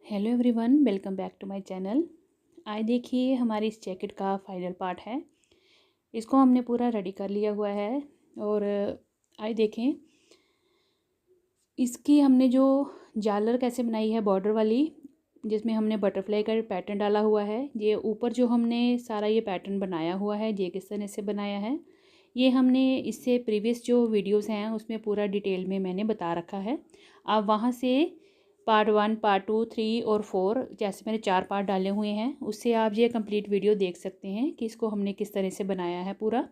Hello everyone, welcome back to my channel. आज देखिए हमारी इस जैकेट का फाइनल पार्ट है। इसको हमने पूरा रेडी कर लिया हुआ है। और आज देखें इसकी हमने जो झालर कैसे बनाई है, बॉर्डर वाली, जिसमें हमने बटरफ्लाई का पैटर्न डाला हुआ है। ये ऊपर जो हमने सारा ये पैटर्न बनाया हुआ है, ये किस तरह से बनाया है, ये हमने इससे प्रीवियस जो वीडियोस हैं उसमें पूरा डिटेल में मैंने बता रखा है। आप वहाँ से पार्ट 1, पार्ट 2, 3 और 4, जैसे मैंने 4 पार्ट डाले हुए हैं, उससे आप ये कंप्लीट वीडियो देख सकते हैं कि इसको हमने किस तरह से बनाया है पूरा।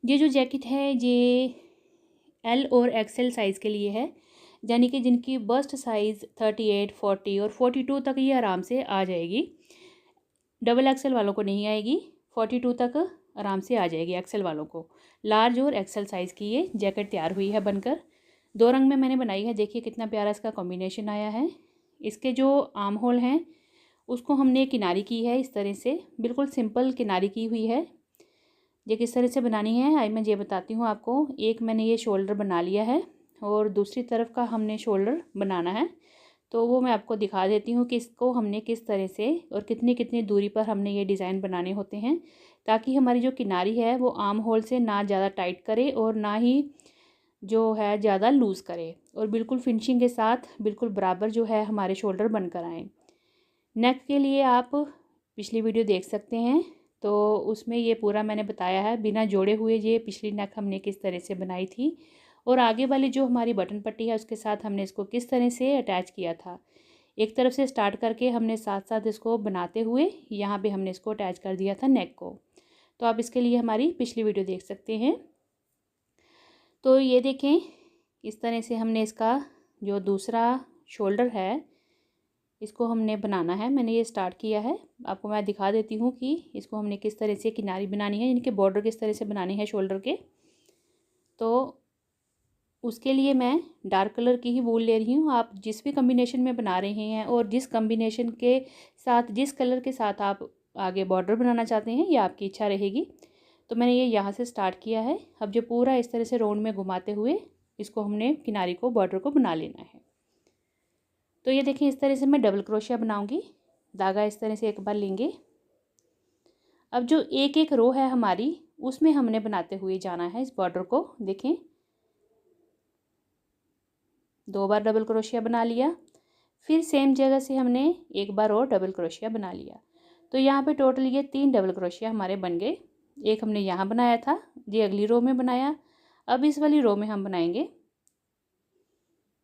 ये जो जैकेट है ये एल और एक्सएल साइज़ के लिए है, यानी कि जिनकी बस्ट साइज़ 38, 40 और 42 तक ये आराम से आ जाएगी। डबल एक्सएल वालों को नहीं आएगी, 42 तक आराम से आ जाएगी एक्सएल वालों को। लार्ज और एक्सएल साइज़ की ये जैकेट तैयार हुई है बनकर। 2 रंग में मैंने बनाई है। देखिए कितना प्यारा इसका कॉम्बिनेशन आया है। इसके जो आर्म होल हैं उसको हमने किनारी की है इस तरह से, बिल्कुल सिंपल किनारी की हुई है। ये किस तरह से बनानी है आज मैं ये बताती हूँ आपको। एक मैंने ये शोल्डर बना लिया है और दूसरी तरफ का हमने शोल्डर बनाना है, तो वो मैं आपको दिखा देती हूँ कि इसको हमने किस तरह से और कितनी कितनी दूरी पर हमने ये डिज़ाइन बनाने होते हैं, ताकि हमारी जो किनारी है वो आर्म होल से ना ज़्यादा टाइट करे और ना ही जो है ज़्यादा लूज़ करे, और बिल्कुल फिनिशिंग के साथ बिल्कुल बराबर जो है हमारे शोल्डर बनकर आएँ। नेक के लिए आप पिछली वीडियो देख सकते हैं, तो उसमें ये पूरा मैंने बताया है बिना जोड़े हुए ये पिछली नेक हमने किस तरह से बनाई थी, और आगे वाली जो हमारी बटन पट्टी है उसके साथ हमने इसको किस तरह से अटैच किया था। एक तरफ से स्टार्ट करके हमने साथ साथ इसको बनाते हुए यहाँ पे हमने इसको अटैच कर दिया था नेक को। तो आप इसके लिए हमारी पिछली वीडियो देख सकते हैं। तो ये देखें इस तरह से हमने इसका जो दूसरा शोल्डर है इसको हमने बनाना है। मैंने ये स्टार्ट किया है, आपको मैं दिखा देती हूँ कि इसको हमने किस तरह से किनारी बनानी है, यानी कि बॉर्डर किस तरह से बनाने हैं शोल्डर के। तो उसके लिए मैं डार्क कलर की ही वूल ले रही हूँ। आप जिस भी कम्बिनेशन में बना रहे हैं और जिस कम्बिनेशन के साथ, जिस कलर के साथ आप आगे बॉर्डर बनाना चाहते हैं, ये आपकी इच्छा रहेगी। तो मैंने ये यहाँ से स्टार्ट किया है। अब जो पूरा इस तरह से राउंड में घुमाते हुए इसको हमने किनारी को, बॉर्डर को बना लेना है। तो ये देखें इस तरह से मैं डबल क्रोशिया बनाऊंगी। धागा इस तरह से एक बार लेंगे। अब जो एक एक रो है हमारी उसमें हमने बनाते हुए जाना है इस बॉर्डर को। देखें 2 बार डबल क्रोशिया बना लिया, फिर सेम जगह से हमने एक बार और डबल क्रोशिया बना लिया। तो यहाँ पे टोटल ये 3 डबल क्रोशिया हमारे बन गए। एक हमने यहाँ बनाया था, ये अगली रो में बनाया, अब इस वाली रो में हम बनाएंगे।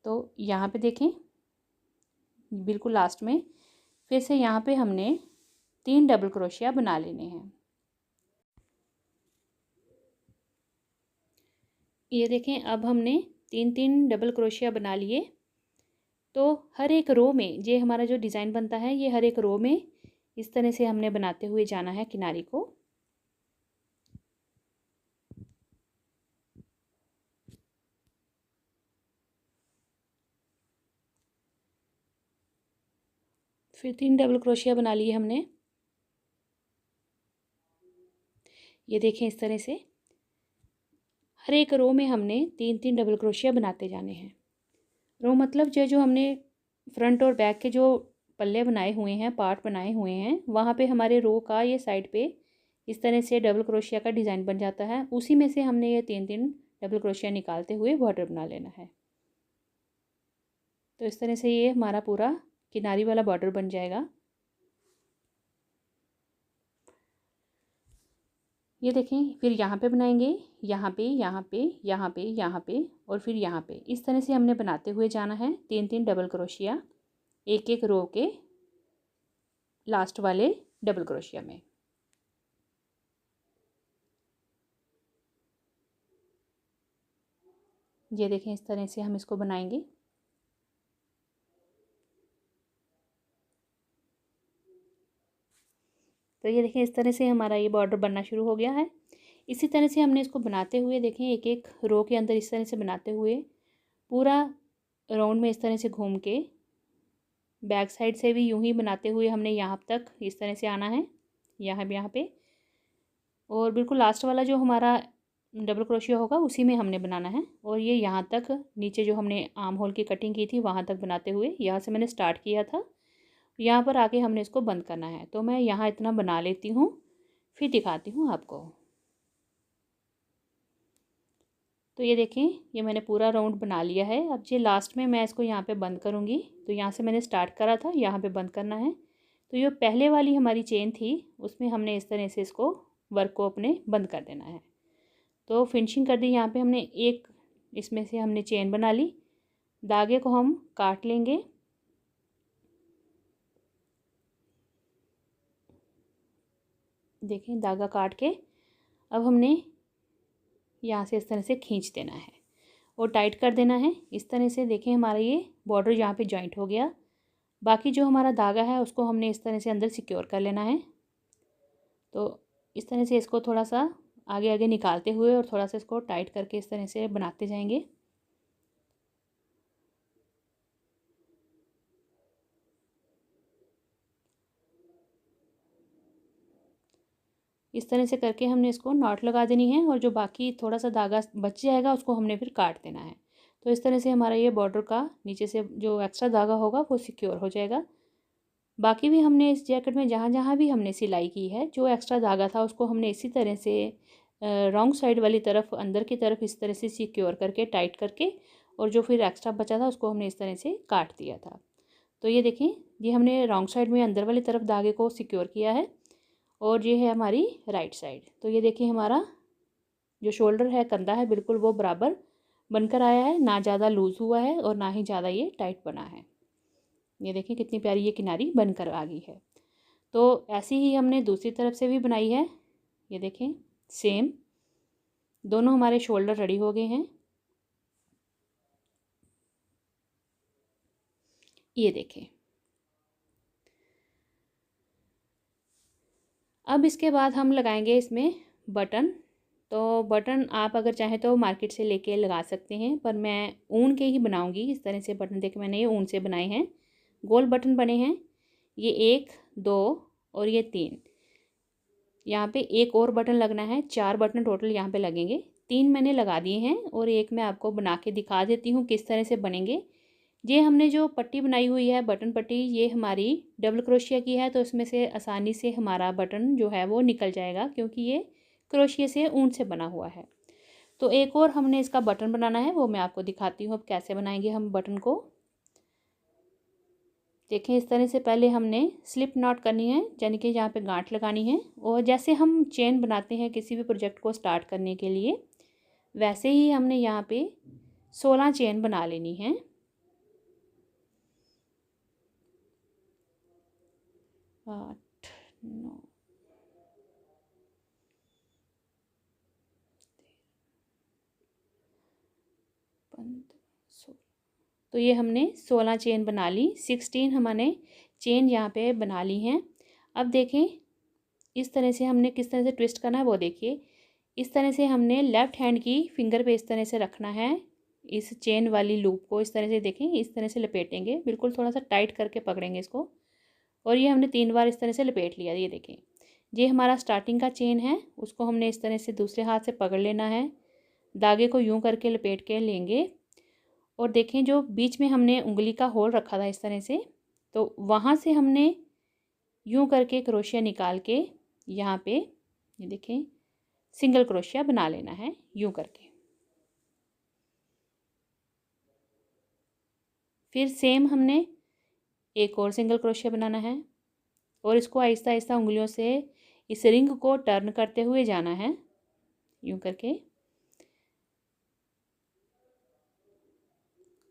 तो यहाँ पे देखें बिल्कुल लास्ट में फिर से यहाँ पे हमने 3 डबल क्रोशिया बना लेने हैं। ये देखें अब हमने 3 डबल क्रोशिया बना लिए। तो हर एक रो में ये हमारा जो डिज़ाइन बनता है, ये हर एक रो में इस तरह से हमने बनाते हुए जाना है किनारी को। फिर 3 डबल क्रोशिया बना लिए हमने। ये देखें इस तरह से हर एक रो में हमने 3 डबल क्रोशिया बनाते जाने हैं। रो मतलब जो हमने फ्रंट और बैक के जो पल्ले बनाए हुए हैं, पार्ट बनाए हुए हैं, वहाँ पे हमारे रो का ये साइड पे इस तरह से डबल क्रोशिया का डिज़ाइन बन जाता है। उसी में से हमने ये 3 डबल क्रोशिया निकालते हुए बॉर्डर बना लेना है। तो इस तरह से ये हमारा पूरा किनारी वाला बॉर्डर बन जाएगा। ये देखें फिर यहाँ पे बनाएंगे, यहाँ पे, यहाँ पे, यहाँ पे, यहाँ पे और फिर यहाँ पे। इस तरह से हमने बनाते हुए जाना है 3 डबल क्रोशिया एक एक रो के लास्ट वाले डबल क्रोशिया में। ये देखें इस तरह से हम इसको बनाएंगे। तो ये देखें इस तरह से हमारा ये बॉर्डर बनना शुरू हो गया है। इसी तरह से हमने इसको बनाते हुए देखें एक एक रो के अंदर इस तरह से बनाते हुए पूरा राउंड में इस तरह से घूम के बैक साइड से भी यूं ही बनाते हुए हमने यहाँ तक इस तरह से आना है, यहाँ पे। और बिल्कुल लास्ट वाला जो हमारा डबल क्रोशिया होगा उसी में हमने बनाना है। और ये यहाँ तक नीचे जो हमने आर्म होल की कटिंग की थी वहाँ तक बनाते हुए यहाँ से मैंने स्टार्ट किया था, यहाँ पर आके हमने इसको बंद करना है। तो मैं यहाँ इतना बना लेती हूँ, फिर दिखाती हूँ आपको। तो ये देखें, ये मैंने पूरा राउंड बना लिया है। अब ये लास्ट में मैं इसको यहाँ पे बंद करूँगी। तो यहाँ से मैंने स्टार्ट करा था, यहाँ पे बंद करना है। तो ये पहले वाली हमारी चेन थी उसमें हमने इस तरह से इसको वर्क को अपने बंद कर देना है। तो फिनिशिंग कर दी। यहाँ पे हमने एक इसमें से हमने चेन बना ली, धागे को हम काट लेंगे। देखें, धागा काट के अब हमने यहाँ से इस तरह से खींच देना है और टाइट कर देना है इस तरह से। देखें, हमारा ये बॉर्डर यहाँ पे जॉइंट हो गया। बाकी जो हमारा धागा है उसको हमने इस तरह से अंदर सिक्योर कर लेना है। तो इस तरह से इसको थोड़ा सा आगे आगे निकालते हुए और थोड़ा सा इसको टाइट करके इस तरह से बनाते जाएंगे। इस तरह से करके हमने इसको नॉट लगा देनी है और जो बाकी थोड़ा सा धागा बच जाएगा उसको हमने फिर काट देना है। तो इस तरह से हमारा ये बॉर्डर का नीचे से जो एक्स्ट्रा धागा होगा वो सिक्योर हो जाएगा। बाकी भी हमने इस जैकेट में जहाँ जहाँ भी हमने सिलाई की है, जो एक्स्ट्रा धागा था उसको हमने इसी तरह से रॉन्ग साइड वाली तरफ अंदर की तरफ इस तरह से सिक्योर करके टाइट करके, और जो फिर एक्स्ट्रा बचा था उसको हमने इस तरह से काट दिया था। तो ये देखें, ये हमने रॉन्ग साइड में अंदर वाली तरफ धागे को सिक्योर किया है और ये है हमारी राइट साइड। तो ये देखिए, हमारा जो शोल्डर है, कंधा है, बिल्कुल वो बराबर बनकर आया है, ना ज़्यादा लूज़ हुआ है और ना ही ज़्यादा ये टाइट बना है। ये देखें कितनी प्यारी ये किनारी बनकर आ गई है। तो ऐसी ही हमने दूसरी तरफ से भी बनाई है। ये देखें, सेम दोनों हमारे शोल्डर रेडी हो गए हैं। ये देखें, अब इसके बाद हम लगाएंगे इसमें बटन। तो बटन आप अगर चाहें तो मार्केट से लेके लगा सकते हैं, पर मैं ऊन के ही बनाऊंगी। इस तरह से बटन देख मैंने ये ऊन से बनाए हैं, गोल बटन बने हैं। ये 1 2 और ये 3, यहाँ पे एक और बटन लगना है। 4 बटन टोटल यहाँ पे लगेंगे। 3 मैंने लगा दिए हैं और एक मैं आपको बना के दिखा देती हूँ किस तरह से बनेंगे। ये हमने जो पट्टी बनाई हुई है, बटन पट्टी, ये हमारी डबल क्रोशिया की है। तो इसमें से आसानी से हमारा बटन जो है वो निकल जाएगा, क्योंकि ये क्रोशिया से ऊन से बना हुआ है। तो एक और हमने इसका बटन बनाना है, वो मैं आपको दिखाती हूँ अब कैसे बनाएंगे हम बटन को। देखें, इस तरह से पहले हमने स्लिप नॉट करनी है, यानी कि यहाँ पे गांठ लगानी है। और जैसे हम चेन बनाते हैं किसी भी प्रोजेक्ट को स्टार्ट करने के लिए, वैसे ही हमने यहाँ पे 16 चेन बना लेनी है। 8 9 15 16। तो ये हमने 16 चेन बना ली। 16 हमने चेन यहाँ पे बना ली हैं। अब देखें, इस तरह से हमने किस तरह से ट्विस्ट करना है वो देखिए। इस तरह से हमने लेफ़्ट हैंड की फिंगर पे इस तरह से रखना है, इस चेन वाली लूप को इस तरह से देखें, इस तरह से लपेटेंगे, बिल्कुल थोड़ा सा टाइट करके पकड़ेंगे इसको। और ये हमने 3 बार इस तरह से लपेट लिया। ये देखें, ये हमारा स्टार्टिंग का चेन है, उसको हमने इस तरह से दूसरे हाथ से पकड़ लेना है, धागे को यूं करके लपेट के लेंगे। और देखें, जो बीच में हमने उंगली का होल रखा था इस तरह से, तो वहाँ से हमने यूं करके क्रोशिया निकाल के यहाँ पे ये देखें सिंगल क्रोशिया बना लेना है यूं करके। फिर सेम हमने एक और सिंगल क्रोशिया बनाना है और इसको आहिस्ता आहिस्ता उंगलियों से इस रिंग को टर्न करते हुए जाना है यूं करके,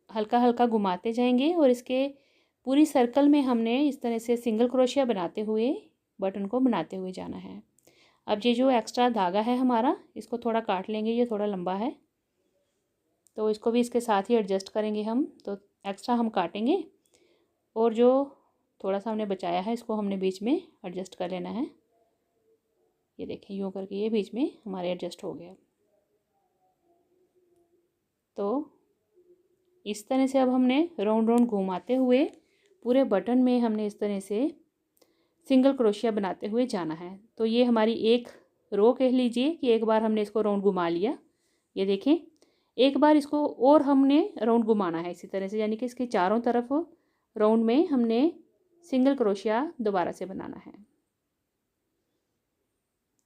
हल्का हल्का घुमाते जाएंगे और इसके पूरी सर्कल में हमने इस तरह से सिंगल क्रोशिया बनाते हुए बटन को बनाते हुए जाना है। अब ये जो एक्स्ट्रा धागा है हमारा, इसको थोड़ा काट लेंगे, ये थोड़ा लंबा है तो इसको भी इसके साथ ही एडजस्ट करेंगे हम। तो एक्स्ट्रा हम काटेंगे और जो थोड़ा सा हमने बचाया है इसको हमने बीच में एडजस्ट कर लेना है। ये देखें, यूँ करके ये बीच में हमारे एडजस्ट हो गया। तो इस तरह से अब हमने राउंड राउंड घुमाते हुए पूरे बटन में हमने इस तरह से सिंगल क्रोशिया बनाते हुए जाना है। तो ये हमारी एक रो कह लीजिए कि एक बार हमने इसको राउंड घुमा लिया। ये देखें, एक बार इसको और हमने राउंड घुमाना है इसी तरह से, यानी कि इसके चारों तरफ राउंड में हमने सिंगल क्रोशिया दोबारा से बनाना है।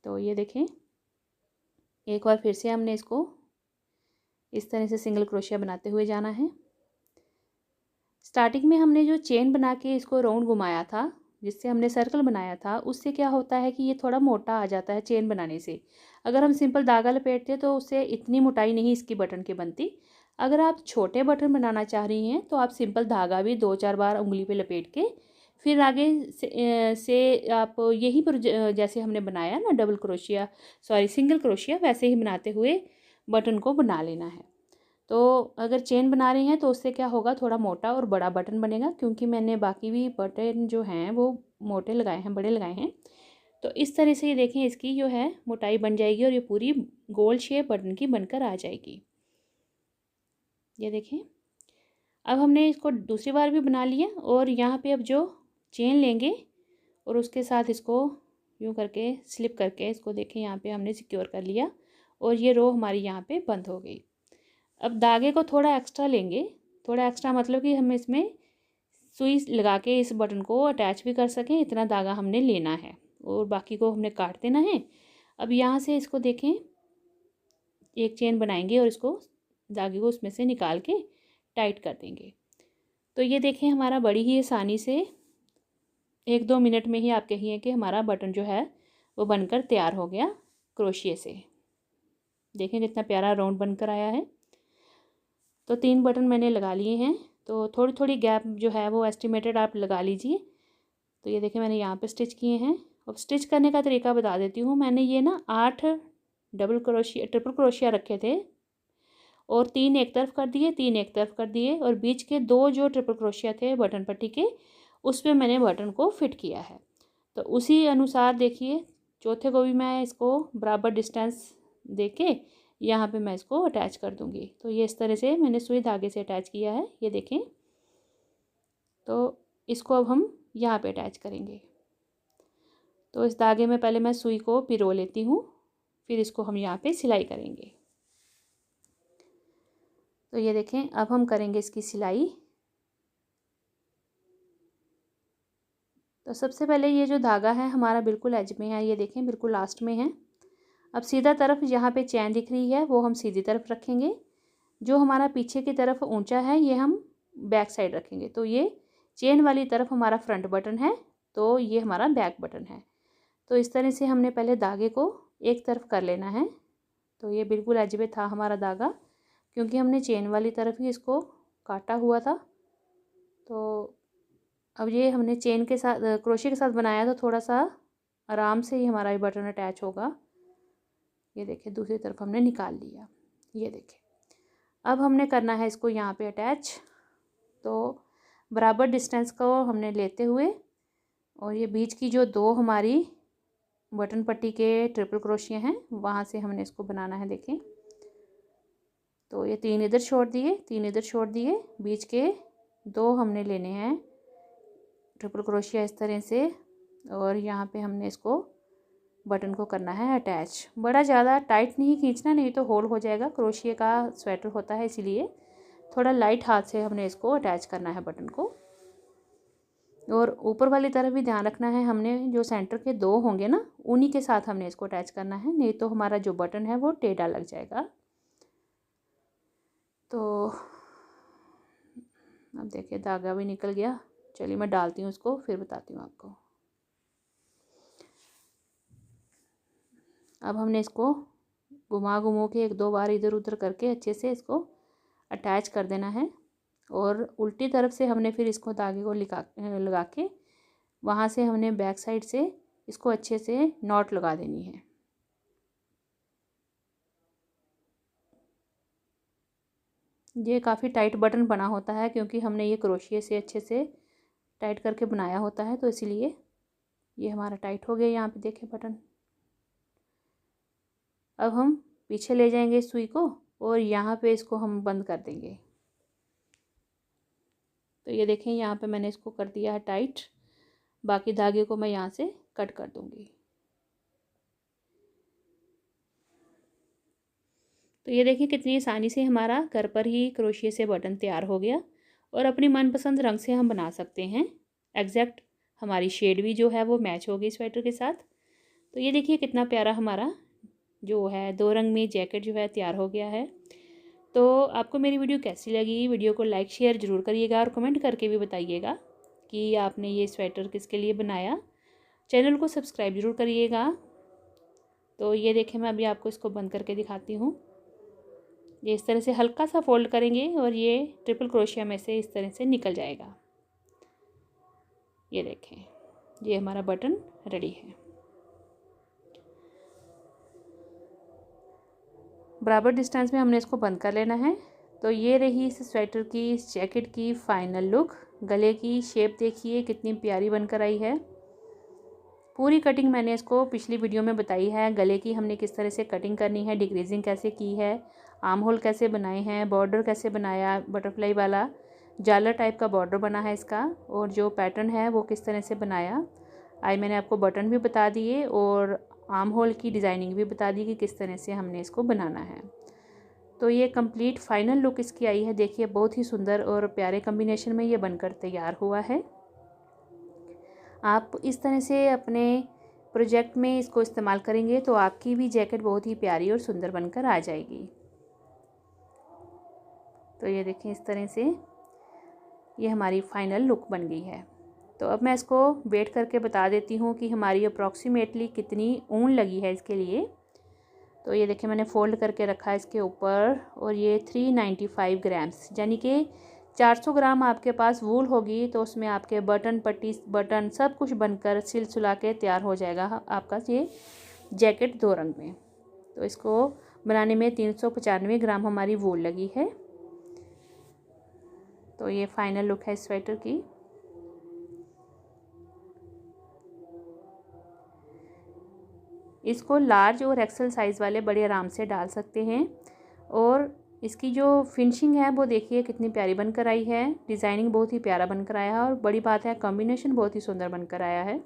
तो ये देखें, एक बार फिर से हमने इसको इस तरह से सिंगल क्रोशिया बनाते हुए जाना है। स्टार्टिंग में हमने जो चेन बना के इसको राउंड घुमाया था, जिससे हमने सर्कल बनाया था, उससे क्या होता है कि ये थोड़ा मोटा आ जाता है चेन बनाने से। अगर हम सिंपल धागा लपेटते तो उससे इतनी मोटाई नहीं इसकी बटन की बनती। अगर आप छोटे बटन बनाना चाह रही हैं तो आप सिंपल धागा भी 2-4 बार उंगली पे लपेट के फिर आगे से आप यहीं पर जैसे हमने बनाया ना double crochet, sorry single crochet, वैसे ही बनाते हुए बटन को बना लेना है। तो अगर चेन बना रही हैं तो उससे क्या होगा, थोड़ा मोटा और बड़ा बटन बनेगा, क्योंकि मैंने बाकी भी बटन जो हैं वो मोटे लगाए हैं, बड़े लगाए हैं। तो इस तरह से ये देखें, इसकी जो है मोटाई बन जाएगी और ये पूरी गोल शेप बटन की बनकर आ जाएगी। ये देखें, अब हमने इसको दूसरी बार भी बना लिया और यहाँ पे अब जो चेन लेंगे और उसके साथ इसको यूँ करके स्लिप करके इसको देखें यहाँ पे हमने सिक्योर कर लिया और ये रो हमारी यहाँ पे बंद हो गई। अब धागे को थोड़ा एक्स्ट्रा लेंगे, थोड़ा एक्स्ट्रा मतलब कि हम इसमें सुई लगा के इस बटन को अटैच भी कर सकें, इतना धागा हमने लेना है और बाकी को हमने काट देना है। अब यहाँ से इसको देखें, एक चेन बनाएंगे और इसको धागे को उसमें से निकाल के टाइट कर देंगे। तो ये देखें, हमारा बड़ी ही आसानी से 1-2 मिनट में ही आप कहिए कि हमारा बटन जो है वो बनकर तैयार हो गया क्रोशिए से। देखें कितना प्यारा राउंड बनकर आया है। तो 3 बटन मैंने लगा लिए हैं, तो थोड़ी थोड़ी गैप जो है वो एस्टिमेटेड आप लगा लीजिए। तो ये देखें, मैंने यहाँ पे स्टिच किए हैं। अब स्टिच करने का तरीका बता देती हूँ। मैंने ये ना 8 ट्रिपल क्रोशिया रखे थे और 3 एक तरफ कर दिए, 3 एक तरफ कर दिए और बीच के 2 जो ट्रिपल क्रोशिया थे बटन पट्टी के, उस पर मैंने बटन को फिट किया है। तो उसी अनुसार देखिए, चौथे को भी मैं इसको बराबर डिस्टेंस दे के यहाँ पे मैं इसको अटैच कर दूँगी। तो ये इस तरह से मैंने सुई धागे से अटैच किया है, ये देखें। तो इसको अब हम यहाँ पे अटैच करेंगे। तो इस धागे में पहले मैं सुई को पिरो लेती हूँ, फिर इसको हम यहाँ पे सिलाई करेंगे। तो ये देखें, अब हम करेंगे इसकी सिलाई। तो सबसे पहले ये जो धागा है हमारा बिल्कुल एज में है, ये देखें बिल्कुल लास्ट में है। अब सीधा तरफ जहाँ पे चैन दिख रही है वो हम सीधी तरफ रखेंगे। जो हमारा पीछे की तरफ ऊंचा है ये हम बैक साइड रखेंगे। तो ये चेन वाली तरफ हमारा फ्रंट बटन है, तो ये हमारा बैक बटन है। तो इस तरह से हमने पहले धागे को एक तरफ कर लेना है। तो ये बिल्कुल एज में था हमारा धागा, क्योंकि हमने चेन वाली तरफ ही इसको काटा हुआ था। तो अब ये हमने चेन के साथ क्रोशे के साथ बनाया, तो थोड़ा सा आराम से ही हमारा ये बटन अटैच होगा। ये देखिए, दूसरी तरफ हमने निकाल लिया। ये देखिए, अब हमने करना है इसको यहाँ पे अटैच। तो बराबर डिस्टेंस को हमने लेते हुए और ये बीच की जो 2 हमारी बटन पट्टी के ट्रिपल क्रोशिया हैं वहाँ से हमने इसको बनाना है। देखें, तो ये 3 इधर छोड़ दिए, 3 इधर छोड़ दिए, बीच के 2 हमने लेने हैं ट्रिपल क्रोशिया इस तरह से, और यहाँ पे हमने इसको बटन को करना है अटैच। बड़ा ज़्यादा टाइट नहीं खींचना, नहीं तो होल हो जाएगा। क्रोशिया का स्वेटर होता है, इसीलिए थोड़ा लाइट हाथ से हमने इसको अटैच करना है बटन को। और ऊपर वाली तरफ भी ध्यान रखना है, हमने जो सेंटर के 2 होंगे ना, उन्हीं के साथ हमने इसको अटैच करना है, नहीं तो हमारा जो बटन है वो टेढ़ा लग जाएगा। तो अब देखिए, धागा भी निकल गया। चलिए मैं डालती हूँ उसको, फिर बताती हूँ आपको। अब हमने इसको घुमा के 1-2 बार इधर उधर करके अच्छे से इसको अटैच कर देना है। और उल्टी तरफ से हमने फिर इसको धागे को लगा के वहाँ से हमने बैक साइड से इसको अच्छे से नॉट लगा देनी है। ये काफ़ी टाइट बटन बना होता है, क्योंकि हमने ये क्रोशिया से अच्छे से टाइट करके बनाया होता है, तो इसीलिए ये हमारा टाइट हो गया। यहाँ पे देखें बटन। अब हम पीछे ले जाएंगे सुई को और यहाँ पे इसको हम बंद कर देंगे। तो ये देखें, यहाँ पे मैंने इसको कर दिया है टाइट। बाकी धागे को मैं यहाँ से कट कर दूँगी। तो ये देखिए कितनी आसानी से हमारा घर पर ही क्रोशिया से बटन तैयार हो गया। और अपनी मनपसंद रंग से हम बना सकते हैं। एग्जैक्ट हमारी शेड भी जो है वो मैच होगी स्वेटर के साथ। तो ये देखिए कितना प्यारा हमारा जो है 2 रंग में जैकेट जो है तैयार हो गया है। तो आपको मेरी वीडियो कैसी लगी? वीडियो को लाइक शेयर ज़रूर करिएगा और कमेंट करके भी बताइएगा कि आपने ये स्वेटर किसके लिए बनाया। चैनल को सब्सक्राइब ज़रूर करिएगा। तो ये देखिए मैं अभी आपको इसको बंद करके दिखाती हूँ। ये इस तरह से हल्का सा फोल्ड करेंगे और ये ट्रिपल क्रोशिया में से इस तरह से निकल जाएगा। ये देखें, ये हमारा बटन रेडी है। बराबर डिस्टेंस में हमने इसको बंद कर लेना है। तो ये रही इस स्वेटर की, इस जैकेट की फाइनल लुक। गले की शेप देखिए कितनी प्यारी बनकर आई है। पूरी कटिंग मैंने इसको पिछली वीडियो में बताई है। गले की हमने किस तरह से कटिंग करनी है, डिक्रीजिंग कैसे की है, आर्म होल कैसे बनाए हैं, बॉर्डर कैसे बनाया, बटरफ्लाई वाला झालर टाइप का बॉर्डर बना है इसका, और जो पैटर्न है वो किस तरह से बनाया। आज मैंने आपको बटन भी बता दिए और आर्म होल की डिज़ाइनिंग भी बता दी कि किस तरह से हमने इसको बनाना है। तो ये कंप्लीट फाइनल लुक इसकी आई है। देखिए बहुत ही सुंदर और प्यारे कॉम्बिनेशन में ये बनकर तैयार हुआ है। आप इस तरह से अपने प्रोजेक्ट में इसको इस्तेमाल करेंगे तो आपकी भी जैकेट बहुत ही प्यारी और सुंदर बनकर आ जाएगी। तो ये देखें इस तरह से ये हमारी फाइनल लुक बन गई है। तो अब मैं इसको वेट करके बता देती हूँ कि हमारी अप्रॉक्सीमेटली कितनी ऊन लगी है इसके लिए। तो ये देखिए मैंने फ़ोल्ड करके रखा है इसके ऊपर, और ये 395 ग्राम्स यानी कि 400 ग्राम आपके पास वूल होगी तो उसमें आपके बटन पट्टी बटन सब कुछ बनकर सिल सुला के तैयार हो जाएगा आपका ये जैकेट 2 रंग में। तो इसको बनाने में 395 ग्राम हमारी वूल लगी है। तो ये फाइनल लुक है स्वेटर की। इसको लार्ज और एक्सेल साइज़ वाले बड़े आराम से डाल सकते हैं। और इसकी जो फिनिशिंग है वो देखिए कितनी प्यारी बनकर आई है। डिज़ाइनिंग बहुत ही प्यारा बनकर आया है और बड़ी बात है कॉम्बिनेशन बहुत ही सुंदर बनकर आया है।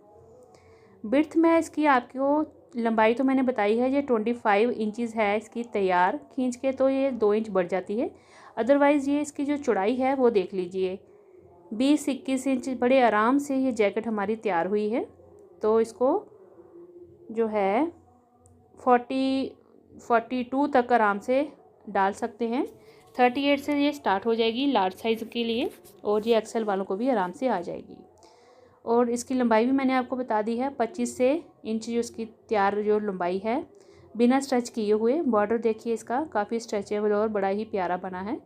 विड्थ में इसकी आपको लंबाई तो मैंने बताई है, ये 25 इंचज़ है इसकी तैयार। खींच के तो ये 2 इंच बढ़ जाती है। अदरवाइज़ ये इसकी जो चौड़ाई है वो देख लीजिए 20-21 इंच बड़े आराम से ये जैकेट हमारी तैयार हुई है। तो इसको जो है 42 तक आराम से डाल सकते हैं। 38 से ये स्टार्ट हो जाएगी लार्ज साइज़ के लिए, और ये एक्सेल वालों को भी आराम से आ जाएगी। और इसकी लंबाई भी मैंने आपको बता दी है 25 से इंच जो इसकी तैयार जो लंबाई है बिना स्ट्रेच किए हुए। बॉर्डर देखिए इसका काफ़ी स्ट्रेचेबल और बड़ा ही प्यारा बना है।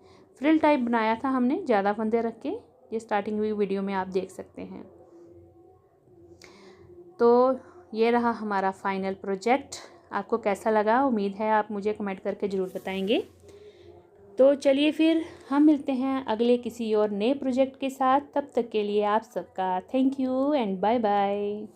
फ्रिल टाइप बनाया था हमने ज़्यादा फंदे रख के, ये स्टार्टिंग हुई वीडियो में आप देख सकते हैं। तो ये रहा हमारा फाइनल प्रोजेक्ट। आपको कैसा लगा? उम्मीद है आप मुझे कमेंट करके ज़रूर बताएंगे। तो चलिए फिर हम मिलते हैं अगले किसी और नए प्रोजेक्ट के साथ। तब तक के लिए आप सबका thank you and bye bye.